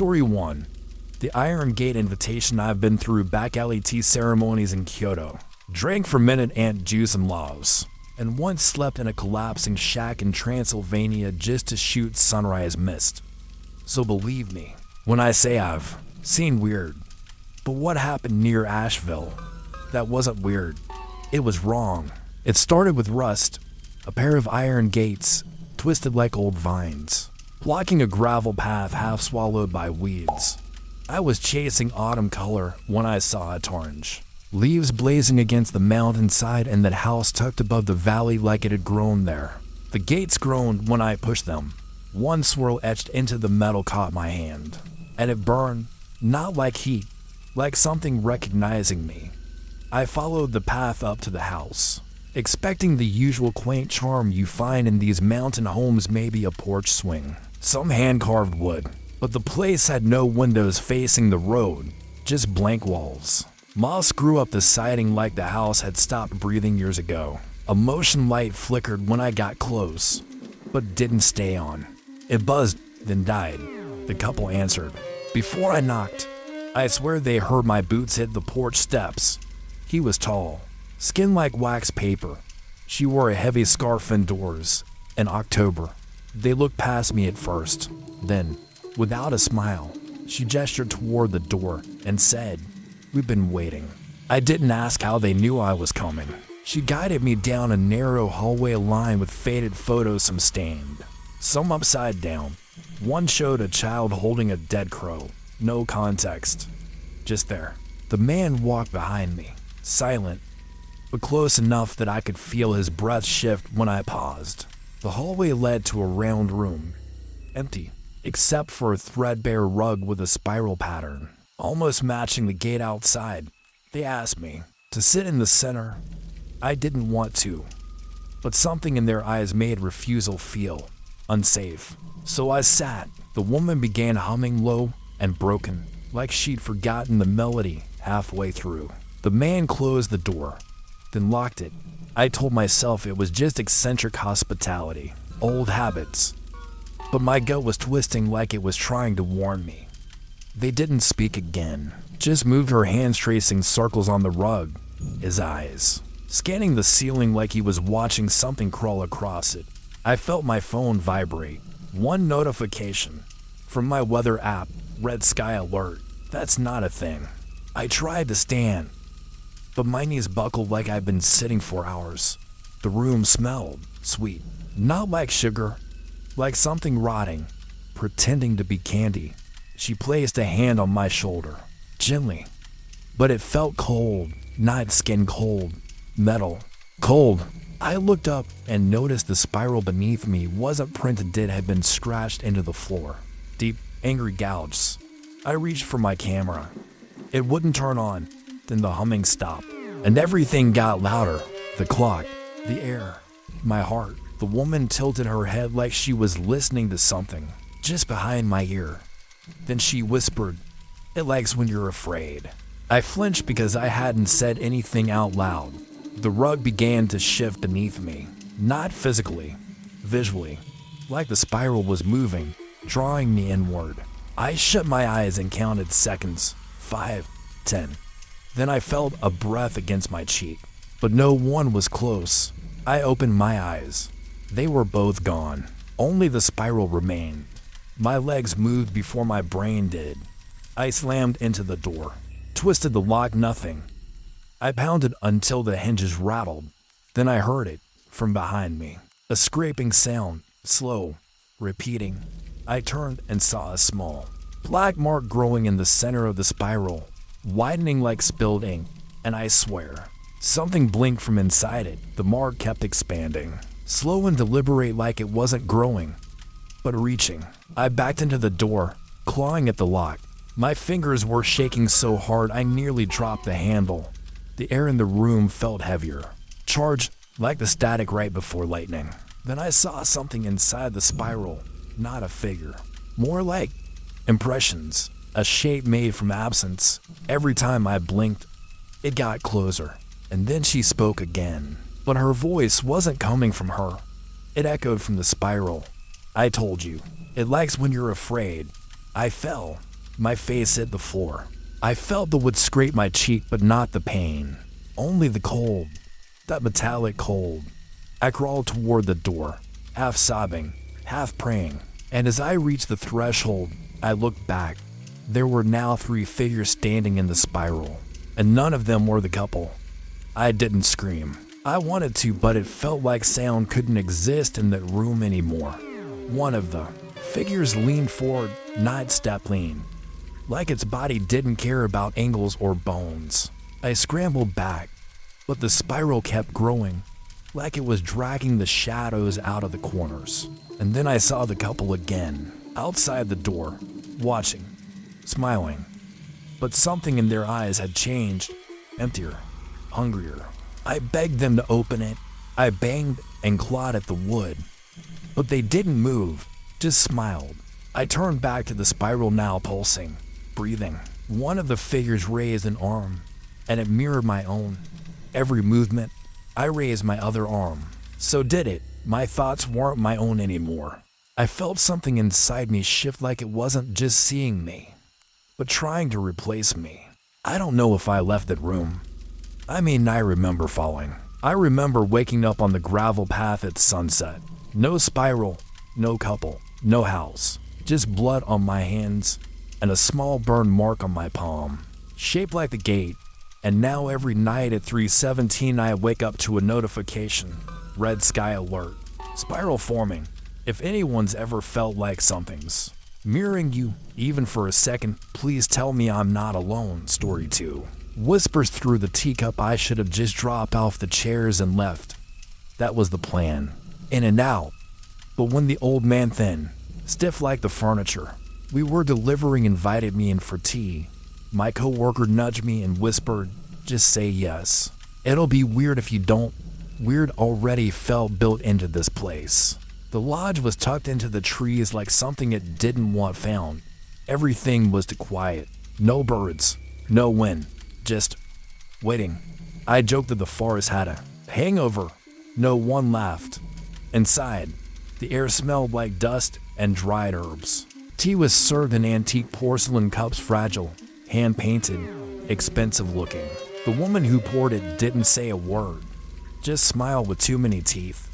Story 1. The Iron Gate invitation. I've been through back alley tea ceremonies in Kyoto, drank fermented ant juice in Laos, and once slept in a collapsing shack in Transylvania just to shoot sunrise mist. So believe me when I say I've seen weird. But what happened near Asheville? That wasn't weird. It was wrong. It started with rust, a pair of iron gates, twisted like old vines, blocking a gravel path half swallowed by weeds. I was chasing autumn color when I saw it orange. Leaves blazing against the mountainside and that house tucked above the valley like it had grown there. The gates groaned when I pushed them. One swirl etched into the metal caught my hand, and it burned, not like heat, like something recognizing me. I followed the path up to the house, expecting the usual quaint charm you find in these mountain homes, maybe a porch swing, some hand-carved wood. But the place had no windows facing the road, just blank walls. Moss grew up the siding like the house had stopped breathing years ago. A motion light flickered when I got close, but didn't stay on. It buzzed, then died. The couple answered. Before I knocked, I swear they heard my boots hit the porch steps. He was tall, skin like wax paper. She wore a heavy scarf indoors. In October, they looked past me at first. Then, without a smile, she gestured toward the door and said, "We've been waiting." I didn't ask how they knew I was coming. She guided me down a narrow hallway lined with faded photos, some stained, some upside down. One showed a child holding a dead crow. No context. Just there. The man walked behind me, silent, but close enough that I could feel his breath shift when I paused. The hallway led to a round room, empty, except for a threadbare rug with a spiral pattern, almost matching the gate outside. They asked me to sit in the center. I didn't want to, but something in their eyes made refusal feel unsafe. So I sat. The woman began humming low and broken, like she'd forgotten the melody halfway through. The man closed the door, then locked it. I told myself it was just eccentric hospitality, old habits. But my gut was twisting like it was trying to warn me. They didn't speak again, just moved her hands tracing circles on the rug, his eyes scanning the ceiling like he was watching something crawl across it. I felt my phone vibrate. One notification from my weather app, red sky alert. That's not a thing. I tried to stand, but my knees buckled like I'd been sitting for hours. The room smelled sweet, not like sugar, like something rotting, pretending to be candy. She placed a hand on my shoulder, gently, but it felt cold, not skin cold, metal, cold. I looked up and noticed the spiral beneath me wasn't printed, it had been scratched into the floor. Deep, angry gouges. I reached for my camera. It wouldn't turn on. Then the humming stopped, and everything got louder. The clock, the air, my heart. The woman tilted her head like she was listening to something, just behind my ear. Then she whispered, "It likes when you're afraid." I flinched because I hadn't said anything out loud. The rug began to shift beneath me, not physically, visually, like the spiral was moving, drawing me inward. I shut my eyes and counted seconds. 5, 10. Then I felt a breath against my cheek, but no one was close. I opened my eyes. They were both gone. Only the spiral remained. My legs moved before my brain did. I slammed into the door, twisted the lock, nothing. I pounded until the hinges rattled. Then I heard it from behind me. A scraping sound, slow, repeating. I turned and saw a small, black mark growing in the center of the spiral, widening like spilled ink, and I swear, something blinked from inside it. The mark kept expanding, slow and deliberate, like it wasn't growing, but reaching. I backed into the door, clawing at the lock. My fingers were shaking so hard I nearly dropped the handle. The air in the room felt heavier, charged like the static right before lightning. Then I saw something inside the spiral, not a figure, more like impressions, a shape made from absence. Every time I blinked, it got closer, and then she spoke again. But her voice wasn't coming from her. It echoed from the spiral. "I told you, it likes when you're afraid." I fell, My face hit the floor. I felt the wood scrape my cheek, but not the pain. Only the cold. That metallic cold. I crawled toward the door, half sobbing, half praying. And as I reached the threshold, I looked back. There were now 3 figures standing in the spiral, and none of them were the couple. I didn't scream. I wanted to, but it felt like sound couldn't exist in that room anymore. One of the figures leaned forward, not step lean, like its body didn't care about angles or bones. I scrambled back, but the spiral kept growing, like it was dragging the shadows out of the corners. And then I saw the couple again, outside the door, watching, smiling. But something in their eyes had changed, emptier, hungrier. I begged them to open it. I banged and clawed at the wood, but they didn't move, just smiled. I turned back to the spiral, now pulsing, breathing. One of the figures raised an arm, and it mirrored my own. Every movement, I raised my other arm. So did it. My thoughts weren't my own anymore. I felt something inside me shift, like it wasn't just seeing me, but trying to replace me. I don't know if I left that room. I remember falling. I remember waking up on the gravel path at sunset. No spiral, no couple, no house. Just blood on my hands and a small burn mark on my palm, shaped like the gate. And now every night at 3:17 I wake up to a notification. Red sky alert. Spiral forming. If anyone's ever felt like something's mirroring you, even for a second, please tell me I'm not alone. Story 2. Whispers through the teacup. I should have just dropped off the chairs and left. That was the plan. In and out. But when the old man, thin, stiff like the furniture we were delivering, invited me in for tea, my coworker nudged me and whispered, just say yes. It'll be weird if you don't. Weird already felt built into this place. The lodge was tucked into the trees like something it didn't want found. Everything was quiet. No birds, no wind, just waiting. I joked that the forest had a hangover. No one laughed. Inside, the air smelled like dust and dried herbs. Tea was served in antique porcelain cups, fragile, hand-painted, expensive looking. The woman who poured it didn't say a word, just smiled with too many teeth.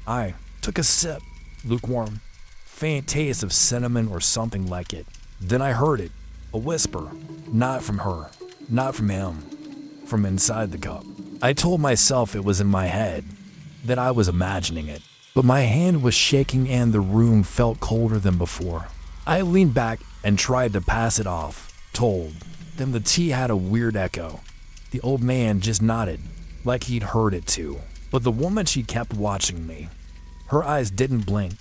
I took a sip, lukewarm, faint taste of cinnamon or something like it. Then I heard it, a whisper, not from her, not from him, from inside the cup. I told myself it was in my head, that I was imagining it, but my hand was shaking and the room felt colder than before. I leaned back and tried to pass it off, told. Then the tea had a weird echo. The old man just nodded, like he'd heard it too. But the woman, she kept watching me. Her eyes didn't blink.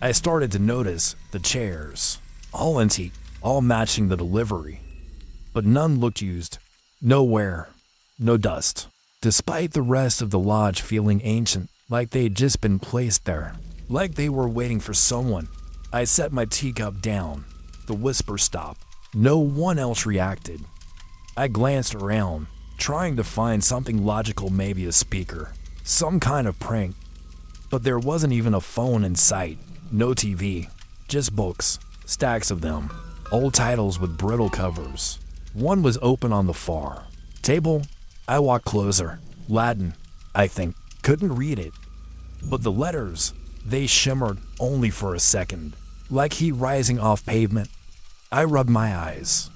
I started to notice the chairs, all antique, all matching the delivery. But none looked used. No wear, no dust. Despite the rest of the lodge feeling ancient, like they'd just been placed there, like they were waiting for someone. I set my teacup down. The whisper stopped. No one else reacted. I glanced around, trying to find something logical, maybe a speaker, some kind of prank. But there wasn't even a phone in sight. No TV, just books, stacks of them, old titles with brittle covers. One was open on the far table. I walked closer. Latin, I think. Couldn't read it. But the letters, they shimmered only for a second, like heat rising off pavement. I rubbed my eyes,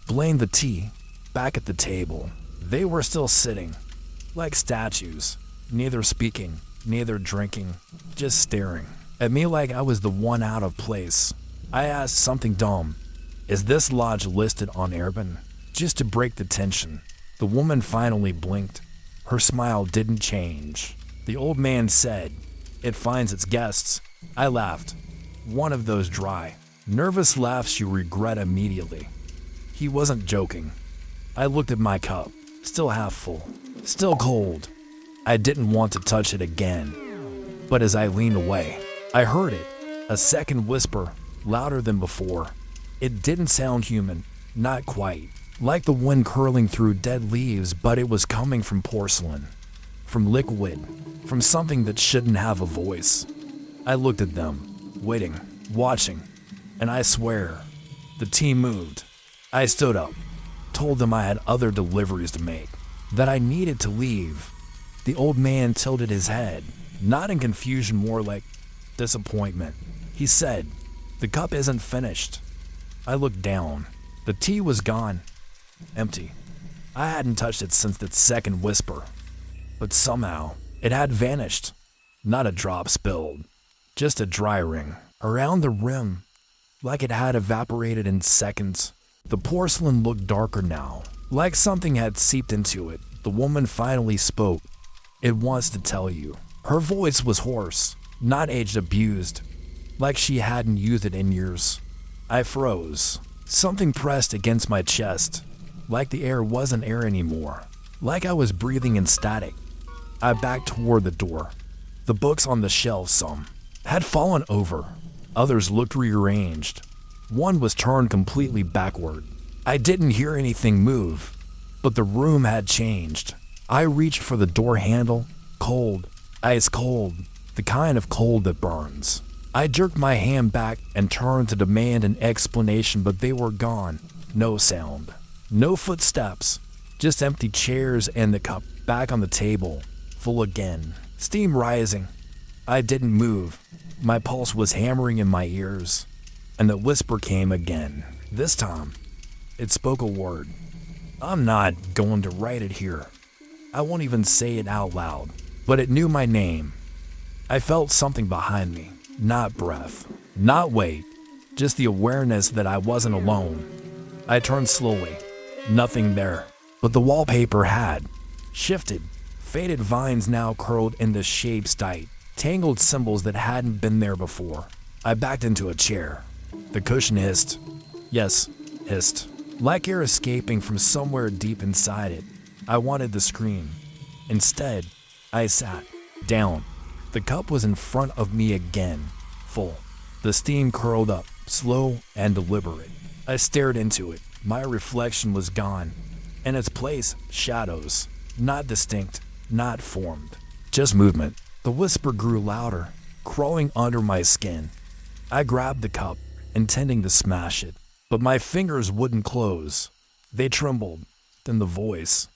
blamed the tea. Back at the table, they were still sitting, like statues, neither speaking, neither drinking, just staring at me like I was the one out of place. I asked something dumb. Is this lodge listed on Airbnb? Just to break the tension. The woman finally blinked. Her smile didn't change. The old man said, it finds its guests. I laughed. One of those dry, nervous laughs you regret immediately. He wasn't joking. I looked at my cup, still half full, still cold. I didn't want to touch it again. But as I leaned away, I heard it, a second whisper, louder than before. It didn't sound human, not quite, like the wind curling through dead leaves, but it was coming from porcelain, from liquid, from something that shouldn't have a voice. I looked at them, waiting, watching, and I swear, The team moved. I stood up, told them I had other deliveries to make, that I needed to leave. The old man tilted his head, not in confusion, more like disappointment. He said, "The cup isn't finished." I looked down. The tea was gone. Empty. I hadn't touched it since that second whisper. But somehow, it had vanished. Not a drop spilled. Just a dry ring around the rim, like it had evaporated in seconds. The porcelain looked darker now, like something had seeped into it. The woman finally spoke. "It wants to tell you." Her voice was hoarse, not age-abused, like she hadn't used it in years. I froze. Something pressed against my chest, like the air wasn't air anymore, like I was breathing in static. I backed toward the door. The books on the shelf, some had fallen over. Others looked rearranged. One was turned completely backward. I didn't hear anything move, but the room had changed. I reached for the door handle, cold, ice cold, the kind of cold that burns. I jerked my hand back and turned to demand an explanation, but they were gone. No sound. No footsteps. Just empty chairs and the cup back on the table, full again. Steam rising. I didn't move. My pulse was hammering in my ears. And the whisper came again. This time, it spoke a word. I'm not going to write it here. I won't even say it out loud. But it knew my name. I felt something behind me. Not breath. Not weight. Just the awareness that I wasn't alone. I turned slowly. Nothing there. But the wallpaper had shifted. Faded vines now curled into shapes tight. Tangled symbols that hadn't been there before. I backed into a chair. The cushion hissed. Yes, hissed. Like air escaping from somewhere deep inside it. I wanted to scream. Instead, I sat down. The cup was in front of me again, full. The steam curled up, slow and deliberate. I stared into it. My reflection was gone. In its place, shadows. Not distinct, not formed. Just movement. The whisper grew louder, crawling under my skin. I grabbed the cup, intending to smash it, but my fingers wouldn't close. They trembled. Then the voice.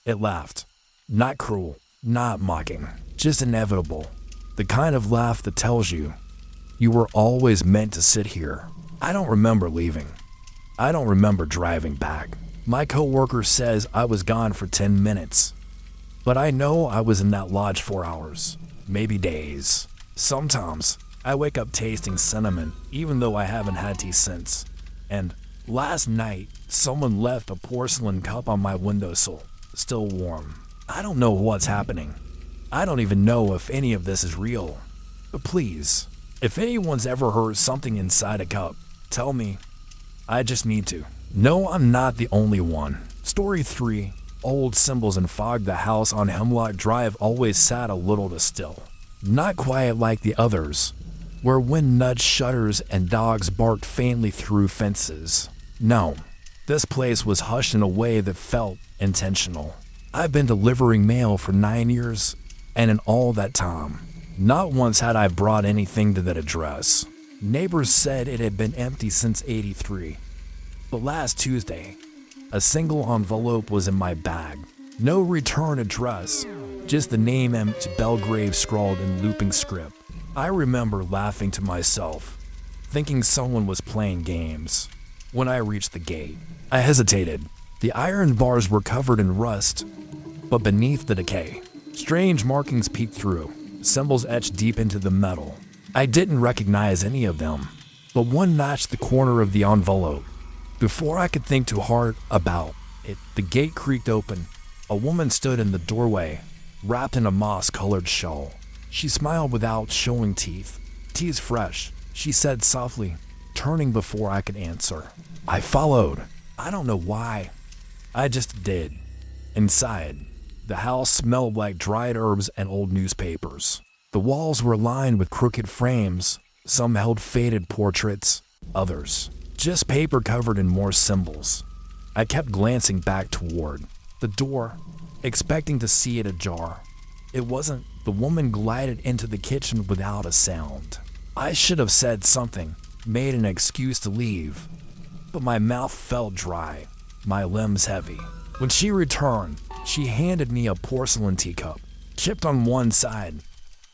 It laughed. Not cruel, not mocking, just inevitable. The kind of laugh that tells you, you were always meant to sit here. I don't remember leaving. I don't remember driving back. My coworker says I was gone for 10 minutes. But I know I was in that lodge 4 hours, maybe days. Sometimes I wake up tasting cinnamon, even though I haven't had tea since. And last night, someone left a porcelain cup on my windowsill, still warm. I don't know what's happening. I don't even know if any of this is real. But please, if anyone's ever heard something inside a cup, tell me. I just need to. No, I'm not the only one. Story 3. Old symbols and fog. The house on Hemlock Drive always sat a little too still. Not quiet like the others, where wind nudged shutters and dogs barked faintly through fences. No, this place was hushed in a way that felt intentional. I've been delivering mail for 9 years, and in all that time, not once had I brought anything to that address. Neighbors said it had been empty since '83. But last Tuesday, a single envelope was in my bag. No return address, just the name empty Belgrave scrawled in looping script. I remember laughing to myself, thinking someone was playing games. When I reached the gate, I hesitated. The iron bars were covered in rust, but beneath the decay, strange markings peeked through, symbols etched deep into the metal. I didn't recognize any of them, but one notched the corner of the envelope. Before I could think too hard about it, the gate creaked open. A woman stood in the doorway, wrapped in a moss-colored shawl. She smiled without showing teeth. "Tea's fresh," she said softly, turning before I could answer. I followed. I don't know why. I just did. Inside, the house smelled like dried herbs and old newspapers. The walls were lined with crooked frames. Some held faded portraits, others just paper covered in more symbols. I kept glancing back toward the door, expecting to see it ajar. It wasn't. The woman glided into the kitchen without a sound. I should have said something, made an excuse to leave. but my mouth felt dry, my limbs heavy. When she returned, she handed me a porcelain teacup, chipped on one side.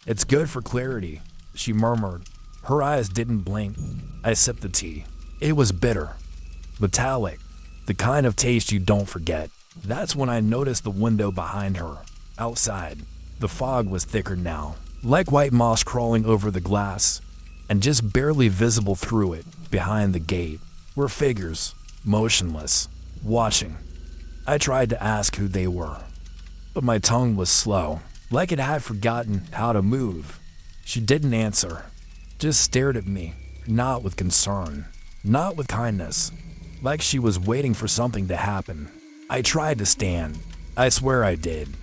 "It's good for clarity," she murmured. Her eyes didn't blink. I sipped the tea. It was bitter, metallic, the kind of taste you don't forget. That's when I noticed the window behind her. Outside, the fog was thicker now, like white moss crawling over the glass, and just barely visible through it, behind the gate, were figures, motionless, watching. I tried to ask who they were, but my tongue was slow, like it had forgotten how to move. She didn't answer, just stared at me, not with concern, not with kindness, like she was waiting for something to happen. I tried to stand, I swear I did,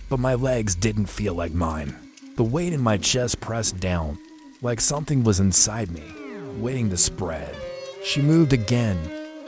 but my legs didn't feel like mine. The weight in my chest pressed down, like something was inside me, waiting to spread. She moved again,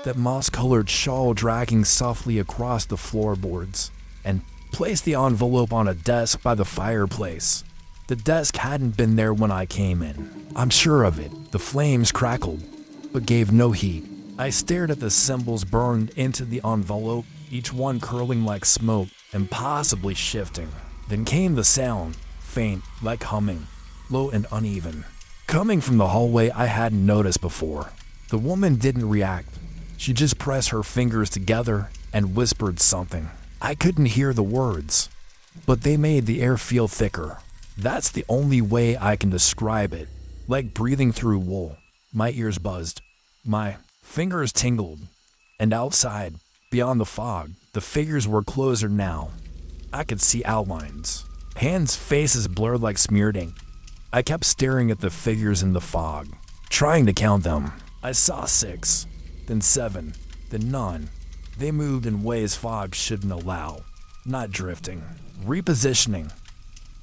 that moss-colored shawl dragging softly across the floorboards, and placed the envelope on a desk by the fireplace. The desk hadn't been there when I came in. I'm sure of it. The flames crackled, but gave no heat. I stared at the symbols burned into the envelope, each one curling like smoke and possibly shifting. Then came the sound, faint, like humming, low and uneven, coming from the hallway I hadn't noticed before. The woman didn't react. She just pressed her fingers together and whispered something. I couldn't hear the words, but they made the air feel thicker. That's the only way I can describe it, like breathing through wool. My ears buzzed. My fingers tingled. And outside, beyond the fog, the figures were closer now. I could see outlines. Hands' faces blurred like smeared ink. I kept staring at the figures in the fog, trying to count them. I saw 6, then 7, then none. They moved in ways fog shouldn't allow, not drifting, repositioning,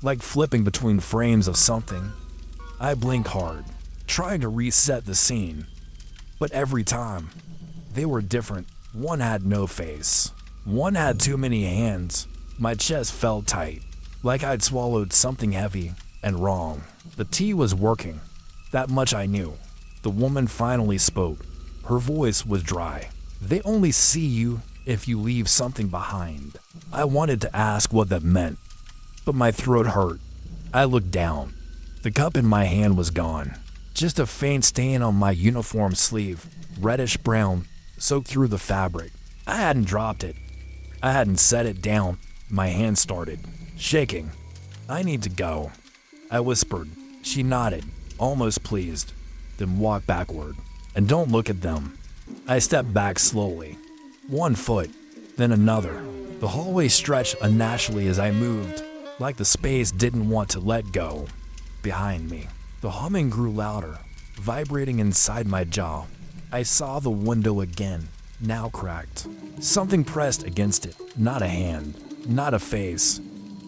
like flipping between frames of something. I blinked hard, trying to reset the scene, but every time, they were different. One had no face. One had too many hands. My chest felt tight, like I'd swallowed something heavy and wrong. The tea was working. That much I knew. The woman finally spoke. Her voice was dry. "They only see you if you leave something behind." I wanted to ask what that meant, but my throat hurt. I looked down. The cup in my hand was gone. Just a faint stain on my uniform sleeve, reddish brown, soaked through the fabric. I hadn't dropped it. I hadn't set it down. My hand started shaking. "I need to go," I whispered. She nodded, almost pleased, then walked backward. "And don't look at them." I stepped back slowly. One foot, then another. The hallway stretched unnaturally as I moved, like the space didn't want to let go. Behind me, the humming grew louder, vibrating inside my jaw. I saw the window again, now cracked. Something pressed against it, not a hand, not a face,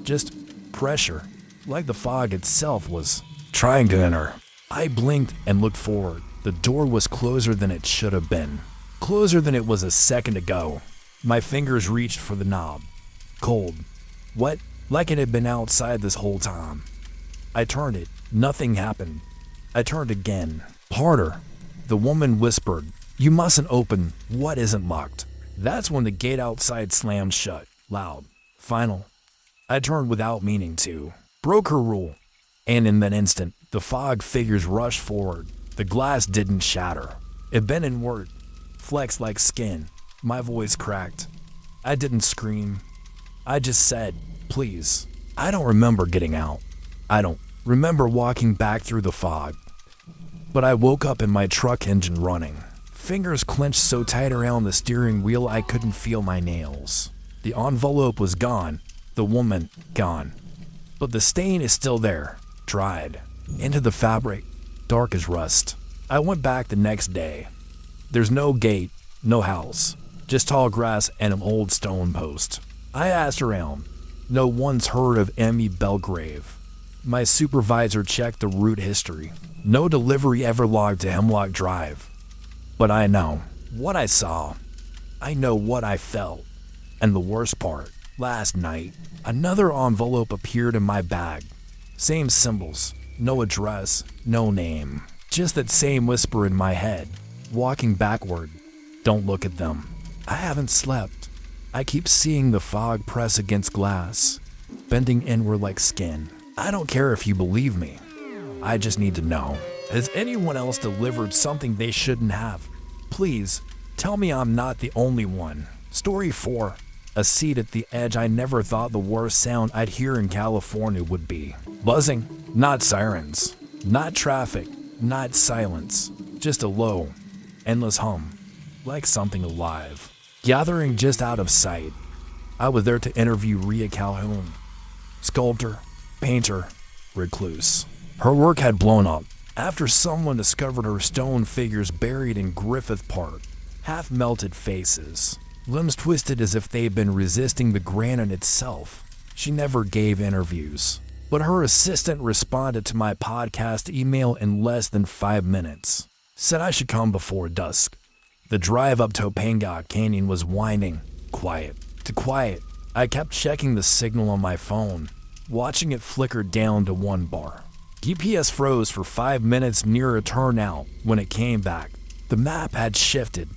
just pressure, like the fog itself was trying to enter. I blinked and looked forward. The door was closer than it should have been, closer than it was a second ago. My fingers reached for the knob, cold, wet, like it had been outside this whole time. I turned it. Nothing happened. I turned again, harder. The woman whispered, "You mustn't open what isn't locked." That's when the gate outside slammed shut, loud, final. I turned without meaning to, broke her rule, and in that instant, the fog figures rushed forward. The glass didn't shatter. It bent inward, flexed like skin. My voice cracked. I didn't scream. I just said, "Please." I don't remember getting out. I don't remember walking back through the fog. But I woke up in my truck engine running. Fingers clenched so tight around the steering wheel I couldn't feel my nails. The envelope was gone. The woman, gone. But the stain is still there, dried, into the fabric, dark as rust. I went back the next day. There's no gate, no house, just tall grass and an old stone post. I asked around. No one's heard of Emmy Belgrave. My supervisor checked the route history. No delivery ever logged to Hemlock Drive. But I know what I saw. I know what I felt. And the worst part, last night, another envelope appeared in my bag. Same symbols, no address, no name. Just that same whisper in my head. Walking backward, Don't look at them. I haven't slept. I keep seeing the fog press against glass, bending inward like skin. I don't care if you believe me. I just need to know. Has anyone else delivered something they shouldn't have? Please, tell me I'm not the only one. Story 4. A seat at the edge. I never thought the worst sound I'd hear in California would be buzzing, not sirens, not traffic, not silence, just a low, endless hum, like something alive, gathering just out of sight. I was there to interview Rhea Calhoun, sculptor, painter, recluse. Her work had blown up after someone discovered her stone figures buried in Griffith Park, half-melted faces, limbs twisted as if they'd been resisting the granite itself. She never gave interviews, but her assistant responded to my podcast email in less than 5 minutes. Said I should come before dusk. The drive up Topanga Canyon was winding, quiet to quiet. I kept checking the signal on my phone, watching it flicker down to 1 bar. GPS froze for 5 minutes near a turnout. When it came back, the map had shifted,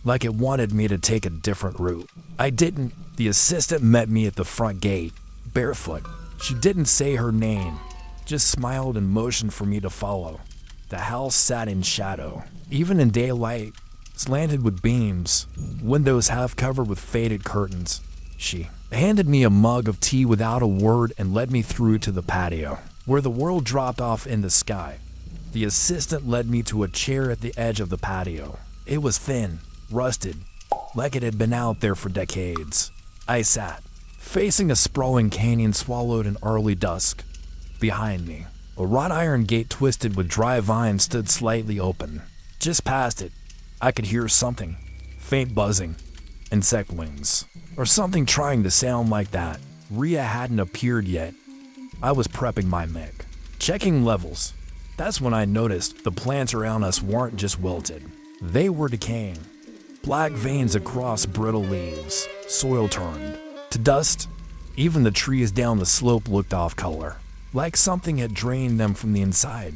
like it wanted me to take a different route. I didn't. The assistant met me at the front gate, barefoot. She didn't say her name, just smiled and motioned for me to follow. The house sat in shadow, even in daylight, slanted with beams, windows half covered with faded curtains. She handed me a mug of tea without a word and led me through to the patio, where the world dropped off in the sky. The assistant led me to a chair at the edge of the patio. It was thin, rusted, like it had been out there for decades. I sat, facing a sprawling canyon swallowed in early dusk. Behind me, a wrought iron gate twisted with dry vines stood slightly open. Just past it, I could hear something, faint buzzing, insect wings, or something trying to sound like that. Rhea hadn't appeared yet. I was prepping my mech, checking levels. That's when I noticed the plants around us weren't just wilted. They were decaying. Black veins across brittle leaves, soil turned to dust. Even the trees down the slope looked off color, like something had drained them from the inside.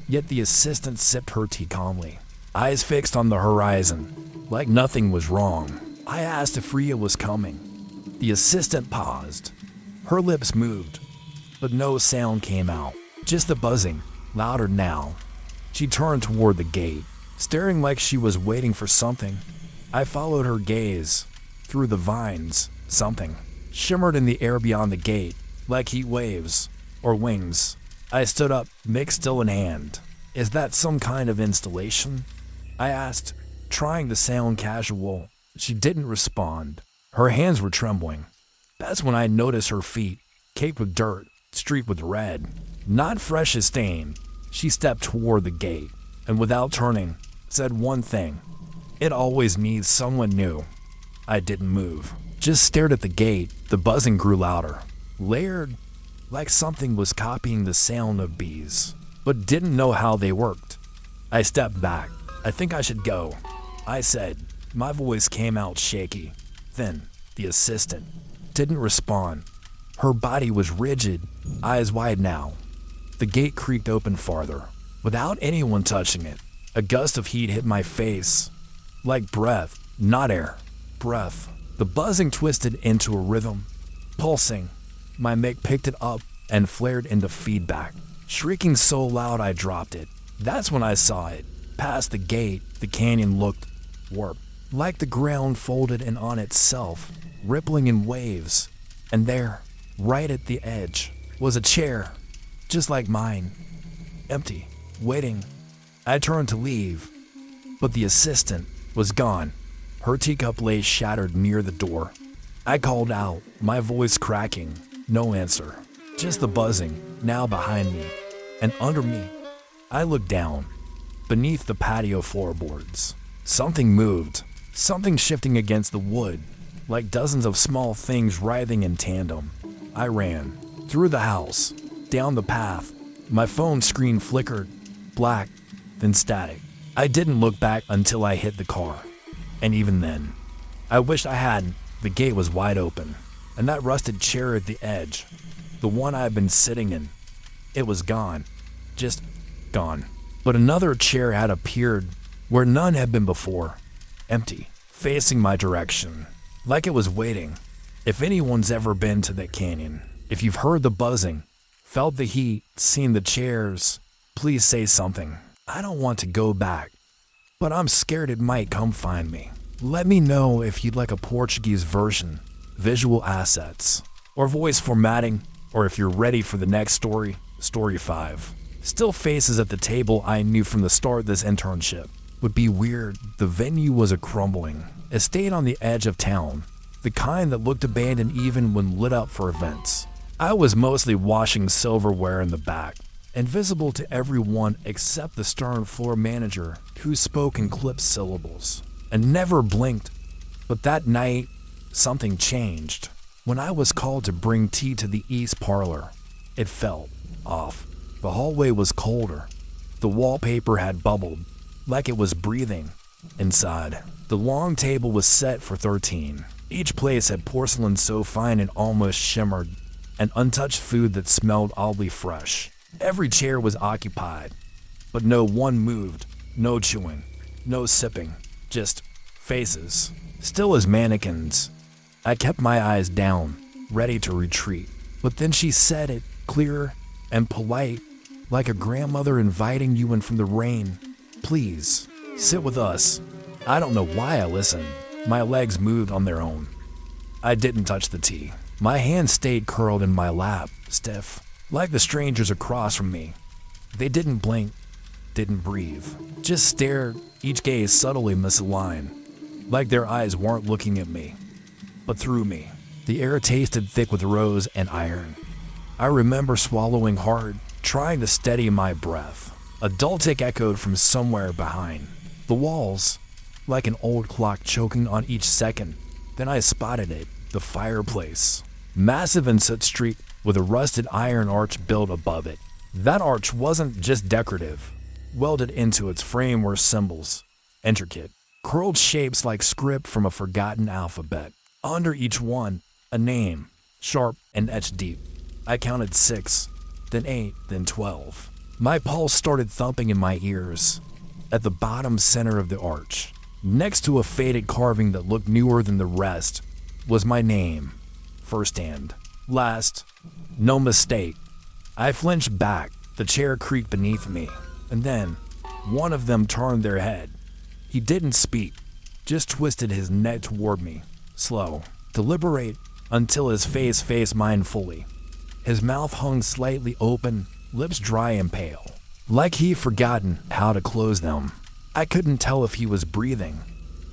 Yet the assistant sipped her tea calmly, eyes fixed on the horizon, like nothing was wrong. I asked if Rhea was coming. The assistant paused. Her lips moved, but no sound came out, just the buzzing, louder now. She turned toward the gate, staring like she was waiting for something. I followed her gaze. Through the vines, something shimmered in the air beyond the gate, like heat waves or wings. I stood up, mic still in hand. Is that some kind of installation? I asked, trying to sound casual. She didn't respond. Her hands were trembling. That's when I noticed her feet, caked with dirt, streaked with red, not fresh as stain. She stepped toward the gate, and without turning, said one thing. It always needs someone new. I didn't move, just stared at the gate. The buzzing grew louder, layered, like something was copying the sound of bees, but didn't know how they worked. I stepped back. I think I should go, I said. My voice came out shaky. Then, the assistant didn't respond. Her body was rigid, eyes wide now. The gate creaked open farther, without anyone touching it. A gust of heat hit my face, like breath, not air, breath. The buzzing twisted into a rhythm, pulsing. My mic picked it up and flared into feedback, shrieking so loud I dropped it. That's when I saw it. Past the gate, the canyon looked warped, like the ground folded in on itself, rippling in waves. And there, right at the edge, was a chair, just like mine, empty, waiting. I turned to leave, but the assistant was gone. Her teacup lay shattered near the door. I called out, my voice cracking. No answer, just the buzzing, now behind me and under me. I looked down. Beneath the patio floorboards, something moved, something shifting against the wood, like dozens of small things writhing in tandem. I ran through the house, down the path. My phone screen flickered, black, then static. I didn't look back until I hit the car. And even then, I wished I hadn't. The gate was wide open, and that rusted chair at the edge, the one I'd been sitting in, it was gone. Just gone. But another chair had appeared where none had been before, empty. facing my direction, like it was waiting. If anyone's ever been to that canyon, if you've heard the buzzing, felt the heat, seen the chairs, please say something. I don't want to go back, but I'm scared it might come find me. Let me know if you'd like a Portuguese version, visual assets, or voice formatting, or if you're ready for the next story, story 5. Still faces at the table I knew from the start of this internship. Would be weird, the venue was a crumbling estate on the edge of town, the kind that looked abandoned even when lit up for events. I was mostly washing silverware in the back, invisible to everyone except the stern floor manager who spoke in clipped syllables and never blinked. But that night, something changed. When I was called to bring tea to the east parlor, it felt off. The hallway was colder. The wallpaper had bubbled, like it was breathing. Inside, the long table was set for 13. Each place had porcelain so fine it almost shimmered, and untouched food that smelled oddly fresh. Every chair was occupied, but no one moved. No chewing, no sipping, just faces, still as mannequins. I kept my eyes down, ready to retreat. But then she said it, clear and polite, like a grandmother inviting you in from the rain. Please, sit with us. I don't know why I listened. My legs moved on their own. I didn't touch the tea. My hand stayed curled in my lap, stiff, like the strangers across from me. They didn't blink, didn't breathe, just stared, each gaze subtly misaligned, like their eyes weren't looking at me, but through me. The air tasted thick with rose and iron. I remember swallowing hard, trying to steady my breath. A dull tick echoed from somewhere behind. The walls, like an old clock choking on each second. Then I spotted it, the fireplace. Massive and soot streaked, with a rusted iron arch built above it. That arch wasn't just decorative. Welded into its frame were symbols, intricate, curled shapes like script from a forgotten alphabet. Under each one, a name, sharp and etched deep. I counted 6, then 8, then 12. My pulse started thumping in my ears. At the bottom center of the arch, next to a faded carving that looked newer than the rest, was my name. First and last, no mistake. I flinched back, the chair creaked beneath me, and then one of them turned their head. He didn't speak, just twisted his neck toward me, slow, deliberate, until his face faced mine fully. His mouth hung slightly open, lips dry and pale, like he'd forgotten how to close them. I couldn't tell if he was breathing.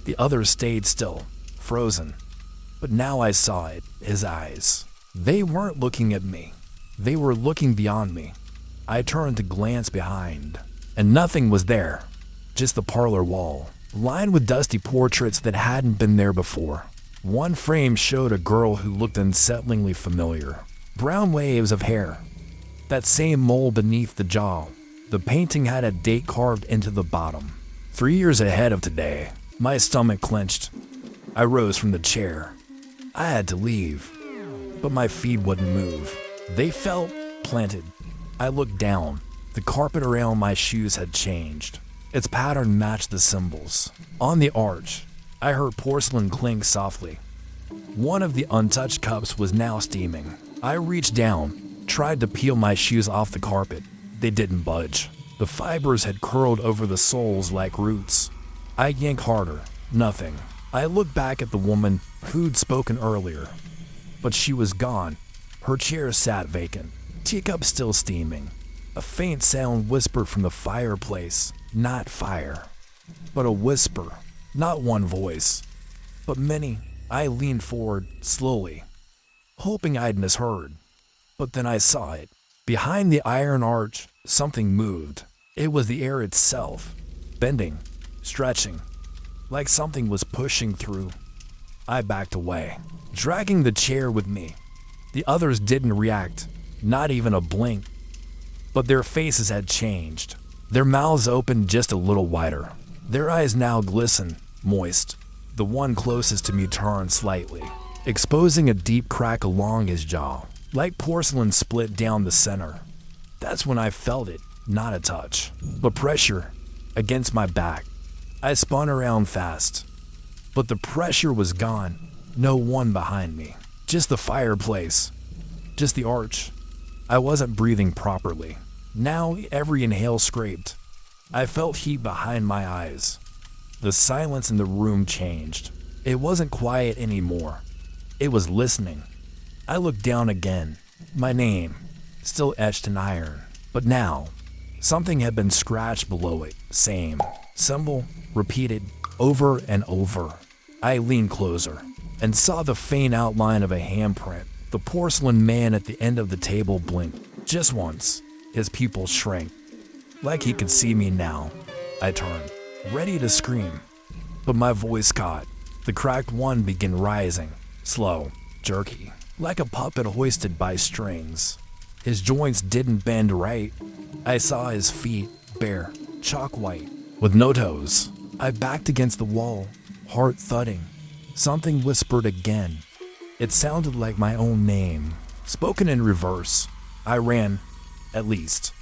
The others stayed still, frozen. But now I saw it, his eyes. They weren't looking at me. They were looking beyond me. I turned to glance behind, and nothing was there. Just the parlor wall, lined with dusty portraits that hadn't been there before. One frame showed a girl who looked unsettlingly familiar. Brown waves of hair. That same mole beneath the jaw. The painting had a date carved into the bottom. 3 years ahead of today. My stomach clenched. I rose from the chair. I had to leave, but my feet wouldn't move. They felt planted. I looked down. The carpet around my shoes had changed. Its pattern matched the symbols. On the arch, I heard porcelain clink softly. One of the untouched cups was now steaming. I reached down, tried to peel my shoes off the carpet. They didn't budge. The fibers had curled over the soles like roots. I yanked harder. Nothing. I looked back at the woman who'd spoken earlier, but she was gone. Her chair sat vacant, teacup still steaming. A faint sound whispered from the fireplace. Not fire, but a whisper. Not one voice, but many. I leaned forward slowly, hoping I'd misheard. But then I saw it. Behind the iron arch, something moved. It was the air itself, bending, stretching, like something was pushing through. I backed away, dragging the chair with me. The others didn't react, not even a blink. But their faces had changed. Their mouths opened just a little wider. Their eyes now glistened, moist. The one closest to me turned slightly, exposing a deep crack along his jaw, like porcelain split down the center. That's when I felt it, not a touch, but pressure against my back. I spun around fast. But the pressure was gone. No one behind me. Just the fireplace. Just the arch. I wasn't breathing properly. Now every inhale scraped. I felt heat behind my eyes. The silence in the room changed. It wasn't quiet anymore. It was listening. I looked down again. My name, still etched in iron. But now, something had been scratched below it. Same symbol, repeated over and over. I leaned closer and saw the faint outline of a handprint. The porcelain man at the end of the table blinked. Just once, his pupils shrank. Like he could see me now. I turned, ready to scream. But my voice caught. The cracked one began rising, slow, jerky, like a puppet hoisted by strings. His joints didn't bend right. I saw his feet, bare, chalk white, with no toes. I backed against the wall, heart thudding. Something whispered again. It sounded like my own name, spoken in reverse. I ran, at least.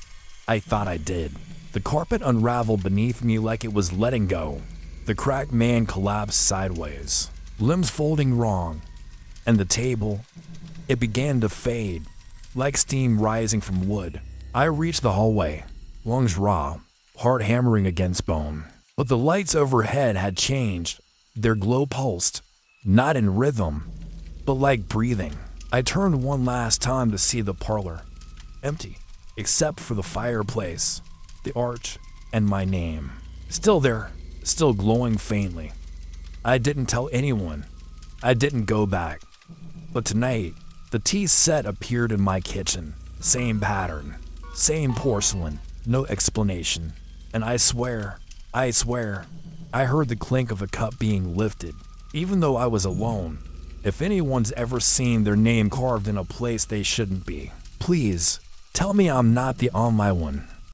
I thought I did. The carpet unraveled beneath me like it was letting go. The cracked man collapsed sideways, limbs folding wrong, and the table, it began to fade, like steam rising from wood. I reached the hallway, lungs raw, heart hammering against bone. But the lights overhead had changed. Their glow pulsed, not in rhythm, but like breathing. I turned one last time to see the parlor, empty, except for the fireplace, the arch, and my name. Still there, still glowing faintly. I didn't tell anyone. I didn't go back. But tonight, the tea set appeared in my kitchen. Same pattern, same porcelain, no explanation. And I swear, I heard the clink of a cup being lifted, even though I was alone. If anyone's ever seen their name carved in a place they shouldn't be, please tell me I'm not the only one.